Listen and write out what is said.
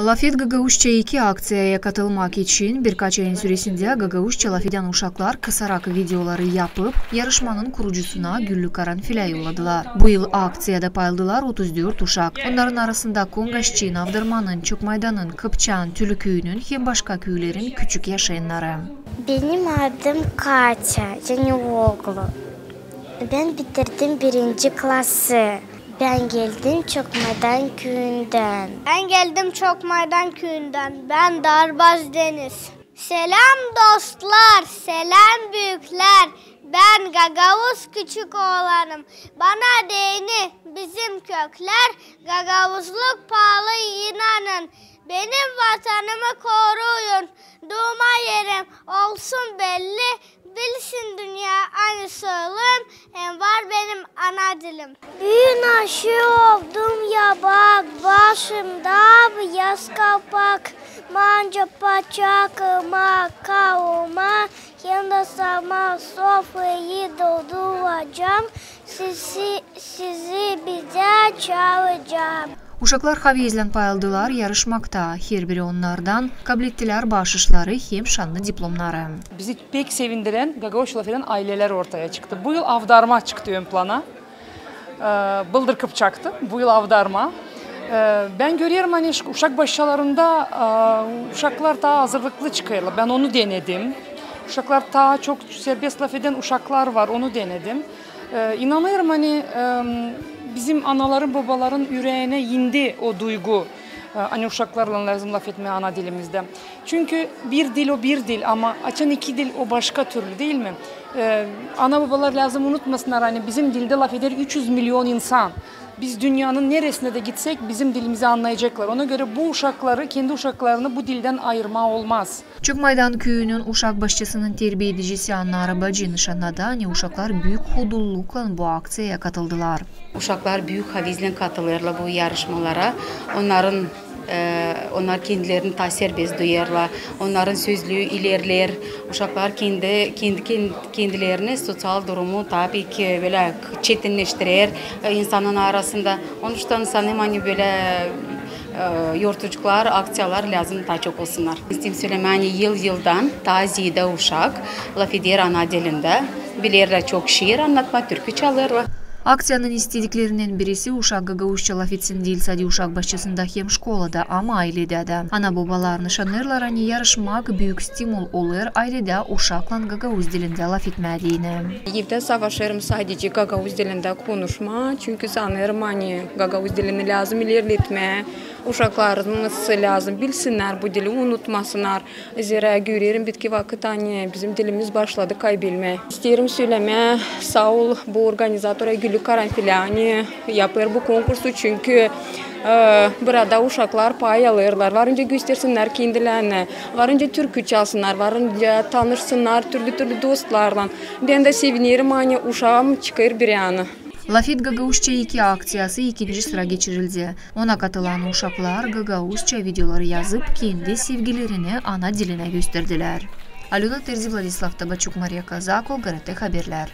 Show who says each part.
Speaker 1: Lafit Gagauşça 2 aksiyaya katılmak için birkaç ayın süresinde Gagauşça Lafit'den uşaklar kısarak videoları yapıp yarışmanın kurucusuna güllü karanfil yolladılar. Bu yıl aksiyada payladılar 34 uşak. Onların arasında Kongaşçı, Avdarmanın, Çokmaydan'ın, Kıpçan, Tülüköy'ünün hem başka köylerin küçük yaşayanları.
Speaker 2: Benim adım Katya, yani oğlu. Ben bitirdim 1. klası. Ben geldim Çokmaydan köyünden. Ben Darbaz Deniz. Selam dostlar, selam büyükler. Ben Gagavuz küçük oğlanım. Bana değini bizim kökler. Gagavuzluk pahalı inanın. Benim vatanımı koruyun. Doğma yerim olsun belli. Bilsin dünya aynı soylum. Hem var benim ana dilim. Büyün aşı oldum ya bak. Başımda beyaz kapak. Manca paçakıma kavuma. Yanında sama sofrayı dolduracağım. Sizi bize çağıracağım.
Speaker 1: Uşaklar haviyizlen payladılar yarışmakta. Her biri onlardan kabul ettiler bahşişleri hem şanlı diplomları.
Speaker 3: Bizi pek sevindiren Gagauşça Lafit'den aileler ortaya çıktı. Bu yıl Avdarma çıktı ön plana. Bıldır Kıpçak'tı. Bu yıl Avdarma. Ben görüyorum hani uşak başlarında uşaklar daha hazırlıklı çıkıyorlar. Ben onu denedim. Uşaklar daha çok serbest laf eden uşaklar var. Onu denedim. İnanıyorum hani bizim anaların babaların yüreğine indi o duygu. Hani uşaklarla lazım laf etmeye ana dilimizde. Çünkü bir dil o bir dil ama açan 2 dil o başka türlü değil mi? Ana babalar lazım unutmasınlar hani bizim dilde laf eder 300 milyon insan. Biz dünyanın neresine de gitsek bizim dilimizi anlayacaklar. Ona göre bu uşakları, kendi uşaklarını bu dilden ayırma olmaz.
Speaker 1: Çokmaydan köyünün uşak başçısının terbiye edicisi Anna Arabacı nişanladı. Uşaklar büyük hudullukla bu aksiyaya katıldılar.
Speaker 4: Uşaklar büyük havizle katılırlar bu yarışmalara. Onlar kendilerini daha serbest duyarlar. Onların sözlüğü ilerler. Uşaklar kendilerini sosyal durumu tabii ki böyle çetinleştirir insanın arasında. Onun için sanırım hani böyle yortucuklar, aksiyalar lazım daha çok olsunlar. İstediğim söylemem yıldan daha ziyade uşak laf eder ana dilinde. Bilirler çok şiir anlatma, türkü çalırlar.
Speaker 1: Aksiyanın istediklerinden birisi uşak Gagauşça Lafit'sin değil sadece uşak başçısında hem şkolada ama ailede de. Ana babalar nişanlarlar hani yarışmak büyük stimul olur ailede uşakla Gagavuz dilinde laf etmediğine.
Speaker 5: Evde savaşırım sadece Gagavuz dilinde konuşma çünkü sanırım hani Gagavuz dilini lazım ilerletme. Uşaklarımız lazım bilsinler bu dili unutmasınlar. Zira görüyorum bitki vakit hani bizim dilimiz başladı kaybolmaya. İsterim söyleme sağ ol bu organizatora güllü karanfil hani yapar bu konkursu çünkü burada uşaklar pay alırlar. Varınca göstersinler kendilerini. Varınca türkü çalsınlar. Varınca tanışsınlar türlü dostlarla. Ben de sevinirim hani uşağım çıkar bir yana.
Speaker 1: Lafit Gagauşça 2 aksiyası 2. sıra geçirildi. Ona katılan uşaklar Gagauşça videoları yazıp kendi sevgilerini ana diline gösterdiler. Alona Terzi, Vladislav Tabachuk, Maria Kazako, GRT Haberler.